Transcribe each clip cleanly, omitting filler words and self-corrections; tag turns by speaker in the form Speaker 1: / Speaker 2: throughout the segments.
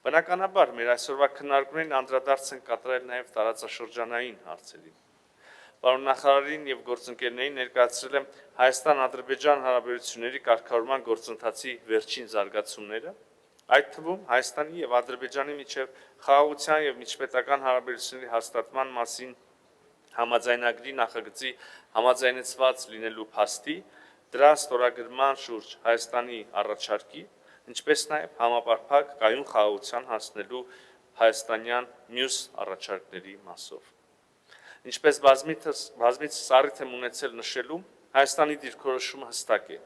Speaker 1: Բնականաբար մեր այսօրվա քննարկումներին անդրադարձ են կատարել նաև տարածաշրջանային հարցերին։ Պարոն նախարարին եւ գործընկերներին ներկայացրել եմ Հայաստան-Ադրբեջան հարաբերությունների կարգավորման գործընթացի վերջին զարգացումները, այդ թվում Հայաստանի եւ Ադրբեջանի միջև խաղաղության եւ միջպետական հարաբերությունների հաստատման մասին համաձայնագրի նախագծի համաձայնեցված լինելու փաստի, դրա ստորագրման շուրջ Հայաստանի առաջարկի, ինչպես նաև համապարփակ կայուն խաղաղության հասնելու հայաստանյան մյուս առաջարկների մասով։ Ինչպես բազմիցս առիթ եմ ունեցել նշելու, Հայաստանի դիրքորոշումը հստակ է.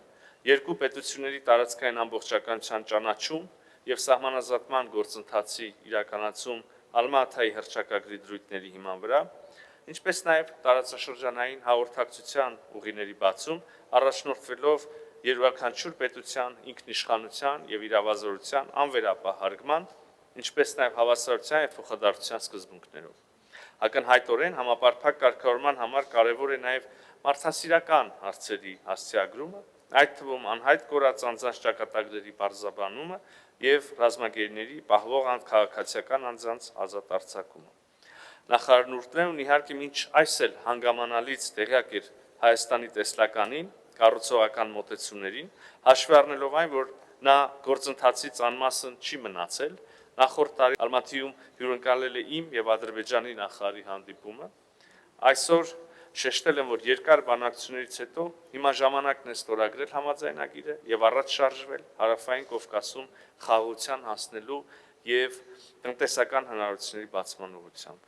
Speaker 1: երկու պետությունների տարածքային ամբողջականության ճանաչում եւ սահմանազատման գործընթացի իրականացում Ալմա-Աթայի հռչակագրի դրույթների հիման վրա, ինչպես նաև տարածաշրջանային հաղորդակցության ուղիների բացում, առաջնորդվելով յուրաքանչյուր պետության ինքնիշխանության եւ իրավազորության անվերապահ հարգման, ինչպես նաև հավասարության եւ փոխադարձության սկզբունքներով։ Ակնհայտորեն համապարփակ կարգավորման համար կարևոր է նաև մարդասիրական հարցերի հասցեագրումը, այդ թվում անհայտ կորած անձանց ճակատագրերի պարզաբանումը եւ ռազմագերիների պահվող քաղաքացիական անձանց ազատ արձակումը։ Նախարարն ուռտել ու իհարկե մինչ այս էլ հանգամանալից տեղյակ էր Հայաստանի տեսլականին, կառուցողական մոտեցումներին, հաշվի առնելով այն, որ նա գործընթացից անմասն չի մնացել, նախորդ տարի Ալմատիում հյուրընկալել է իմ եւ Ադրբեջանի նախարարի հանդիպումը, այսօր շեշտել եմ, որ երկար բանակցություններից հետո հիմա ժամանակն է ստորագրել համաձայնագիրը եւ առաջ շարժվել Հարավային Կովկասում խաղաղության հասնելու եւ տնտեսական հնարավորությունների բացման ուղղությամբ։